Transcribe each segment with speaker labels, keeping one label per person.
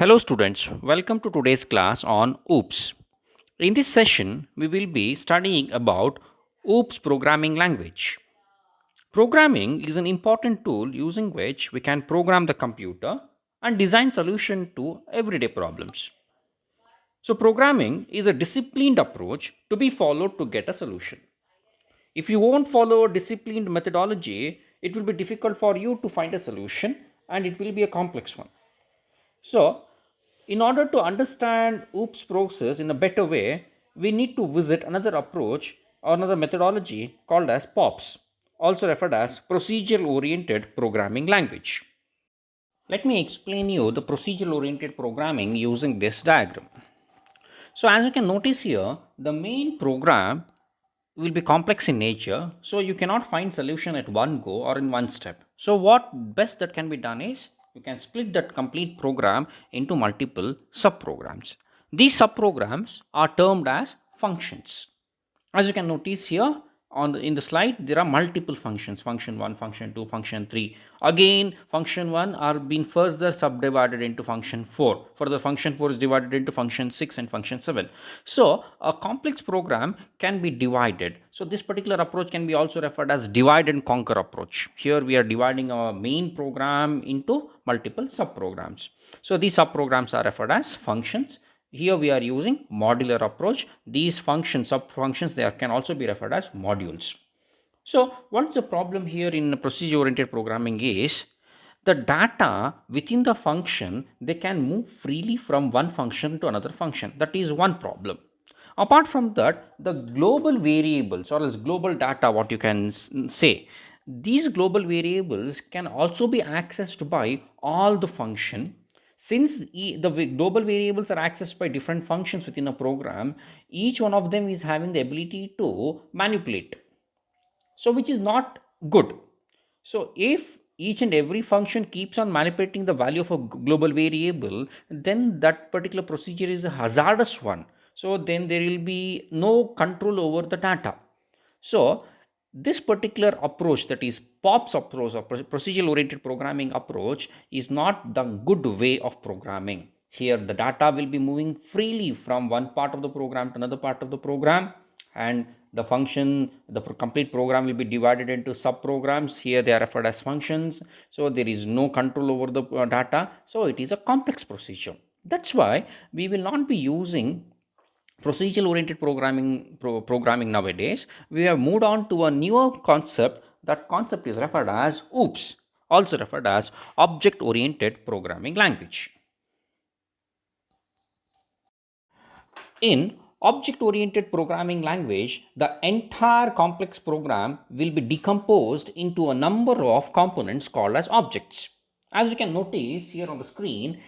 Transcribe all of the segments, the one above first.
Speaker 1: Hello students, welcome to today's class on OOPS. In this session, we will be studying about OOPS programming language. Programming is an important tool using which we can program the computer and design solution to everyday problems. So programming is a disciplined approach to be followed to get a solution. If you won't follow a disciplined methodology, it will be difficult for you to find a solution and it will be a complex one. So, in order to understand OOPS process in a better way, we need to visit another approach or another methodology called as POPs, also referred as procedural oriented programming language. Let me explain you the procedural oriented programming using this diagram. So as you can notice here, the main program will be complex in nature, so you cannot find solution at one go or in one step. So what best that can be done is you can split that complete program into multiple subprograms. These subprograms are termed as functions. As you can notice here in the slide, there are multiple functions: function 1, function 2, function 3. Again, function 1 are being further subdivided into function 4. Further, function 4 is divided into function 6 and function 7. So a complex program can be divided. So this particular approach can be also referred as divide and conquer approach. Here we are dividing our main program into multiple subprograms. So these subprograms are referred as functions. Here we are using modular approach. These functions, sub-functions, they can also be referred as modules. So what's the problem here in procedure oriented programming is the data within the function, they can move freely from one function to another function. That is one problem. Apart from that, the global variables or else global data, what you can say, these global variables can also be accessed by all the function. Since the global variables are accessed by different functions within a program, each one of them is having the ability to manipulate, so which is not good. So if each and every function keeps on manipulating the value of a global variable, then that particular procedure is a hazardous one. So then there will be no control over the data. So this particular approach, that is POPs approach or procedural oriented programming approach, is not the good way of programming. Here the data will be moving freely from one part of the program to another part of the program, and the function, the complete program will be divided into subprograms. Here they are referred as functions. So there is no control over the data. So it is a complex procedure. That's why we will not be using procedural oriented programming nowadays. We have moved on to a newer concept. That concept is referred as OOPS, also referred as object oriented programming language. In object oriented programming language, the entire complex program will be decomposed into a number of components called as objects. As you can notice here on the screen,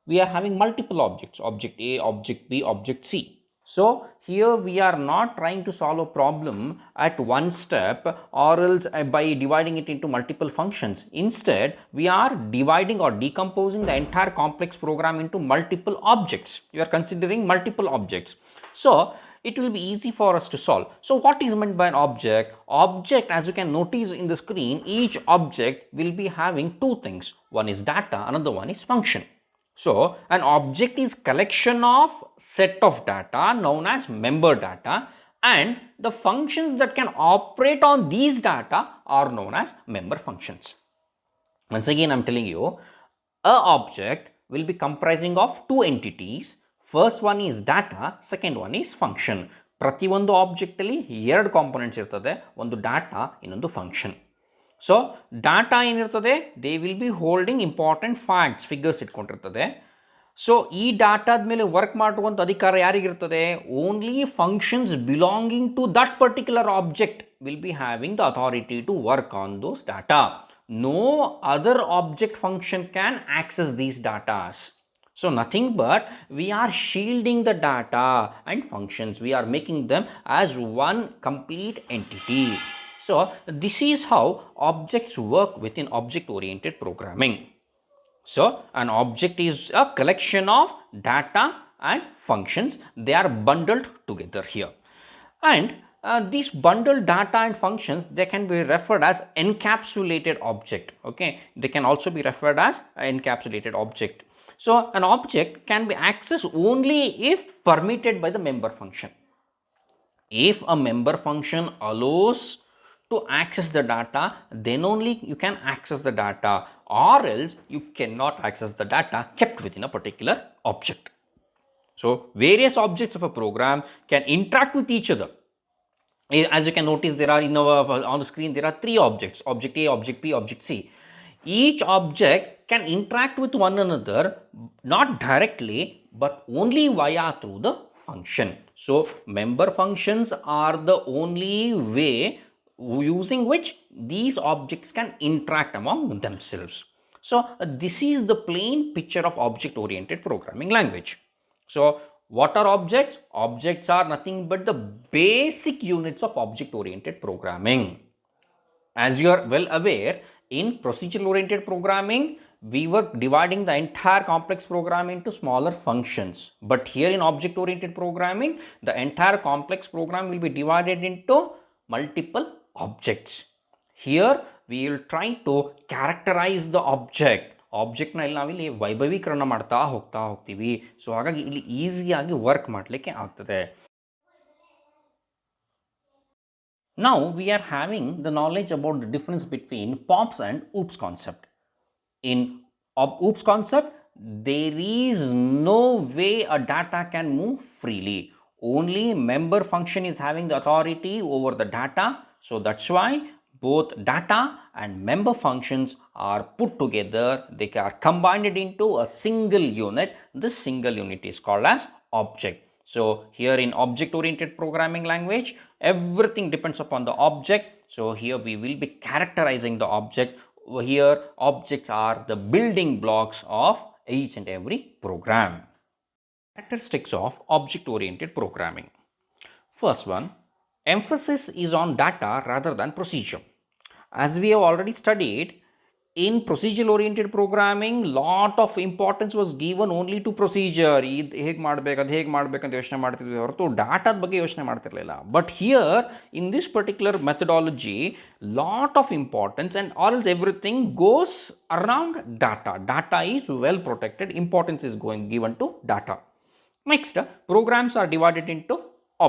Speaker 1: we are having multiple objects: object A, object B, object C. So here we are not trying to solve a problem at one step or else by dividing it into multiple functions. Instead, we are dividing or decomposing the entire complex program into multiple objects. You are considering multiple objects. So it will be easy for us to solve. So what is meant by an object? Object, as you can notice in the screen, each object will be having two things. One is data, another one is function. So an object is collection of set of data known as member data, and the functions that can operate on these data are known as member functions. Once again, I'm telling you, a object will be comprising of two entities. First one is data, second one is function. ಪ್ರತಿಯೊಂದು object ಅಲ್ಲಿ ಎರಡು components ಇರ್ತದೆ, ಒಂದು data, ಇನ್ನೊಂದು function. So data ಏನಿರ್ತದೆ, they will be holding important facts, figures ಇಟ್ಕೊಂಡಿರ್ತದೆ. So ಈ ಡಾಟಾದ ಮೇಲೆ ವರ್ಕ್ ಮಾಡುವಂಥ ಅಧಿಕಾರ ಯಾರಿಗಿರ್ತದೆ? Only functions belonging to that particular object will be having the authority to work on those data. No other object function can access these data. So nothing but we are shielding the data and functions. We are making them as one complete entity. So this is how objects work within object oriented programming. So an object is a collection of data and functions. They are bundled together here. And these bundled data and functions, they can be referred as encapsulated object. Okay, they can also be referred as encapsulated object. So an object can be accessed only if permitted by the member function. If a member function allows to access the data, then only you can access the data, or else you cannot access the data kept within a particular object. So various objects of a program can interact with each other. As you can notice, there are on the screen there are three objects: object A, object B, object C. Each object can interact with one another, not directly but only via through the function. So member functions are the only way using which these objects can interact among themselves. So this is the plain picture of object oriented programming language. So what are objects? Objects are nothing but the basic units of object oriented programming. As you are well aware, in procedural oriented programming, we were dividing the entire complex program into smaller functions. But here in object oriented programming, the entire complex program will be divided into multiple objects. Here we will try to characterize the object. ಆಬ್ಜೆಕ್ಟ್ನ ಇಲ್ಲಿ ನಾವಿಲ್ಲಿ ವೈಭವೀಕರಣ ಮಾಡ್ತಾ ಹೋಗ್ತೀವಿ. So ಹಾಗಾಗಿ ಇಲ್ಲಿ ಈಸಿಯಾಗಿ work ಮಾಡಲಿಕ್ಕೆ ಆಗ್ತದೆ. Now we are having the knowledge about the difference between POPs and OOPS concept. In OOPS concept, there is no way a data can move freely. Only member function is having the authority over the data. So that's why both data and member functions are put together. They are combined into a single unit. This single unit is called as object. So here in object oriented programming language, everything depends upon the object. So here we will be characterizing the object. Here objects are the building blocks of each and every program. Characteristics of object oriented programming. First one, emphasis is on data rather than procedure. As we have already studied, in procedural oriented programming, lot of importance was given only to procedure. ಇದು ಹೇಗೆ ಮಾಡಬೇಕು, ಅದು ಹೇಗೆ ಮಾಡಬೇಕಂತ ಯೋಚನೆ ಮಾಡ್ತಿದ್ವಿ ಹೊರತು ಡಾಟಾದ ಬಗ್ಗೆ ಯೋಚನೆ ಮಾಡ್ತಿರಲಿಲ್ಲ. But here in this particular methodology, lot of importance and or else everything goes around data. Data is well protected. Importance is given to data. Next, programs are divided into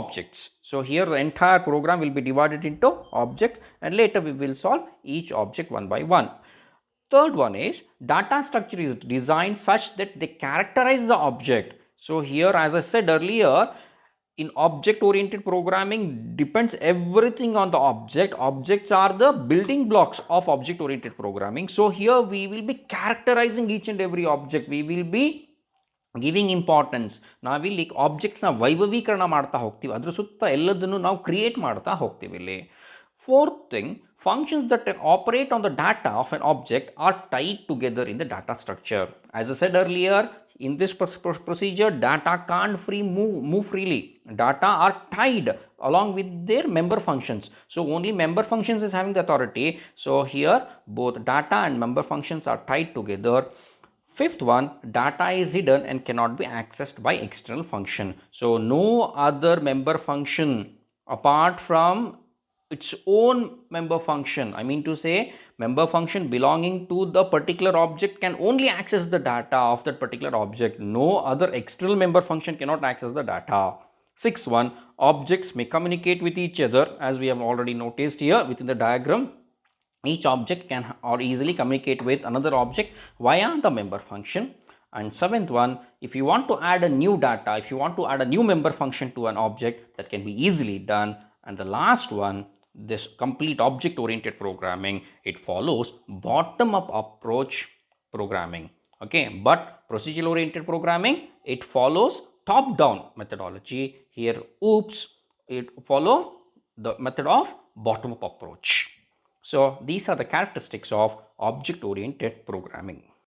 Speaker 1: objects. So here the entire program will be divided into objects, and later we will solve each object one by one. Third one is data structure is designed such that they characterize the object. So here, as I said earlier, in object oriented programming depends everything on the object. Objects are the building blocks of object oriented programming. So here we will be characterizing each and every object. We will be giving importance. ನಾವಿಲ್ಲಿ ಆಬ್ಜೆಕ್ಟ್ಸ್ನ ವೈಭವೀಕರಣ ಮಾಡ್ತಾ ಹೋಗ್ತೀವಿ, ಅದ್ರ ಸುತ್ತ ಎಲ್ಲದನ್ನು ನಾವು create ಮಾಡ್ತಾ ಹೋಗ್ತೀವಿ ಇಲ್ಲಿ. Fourth thing, functions that operate on the data of an object are tied together in the data structure. As I said earlier, in this procedure, data can't move freely. Data are tied along with their member functions. So only member functions is having the authority. So here both data and member functions are tied together. Fifth one, data is hidden and cannot be accessed by external function. So no other member function apart from its own member function, I mean to say member function belonging to the particular object can only access the data of that particular object. No other external member function cannot access the data. Sixth one, objects may communicate with each other, as we have already noticed here within the diagram. Each object can or easily communicate with another object via the member function. And seventh one, if you want to add a new data, if you want to add a new member function to an object, that can be easily done. And the last one, this complete object oriented programming, it follows bottom up approach programming. Okay, but procedural oriented programming, it follows top down methodology. Here OOPS, it follow the method of bottom up approach. So these are the characteristics of object oriented programming.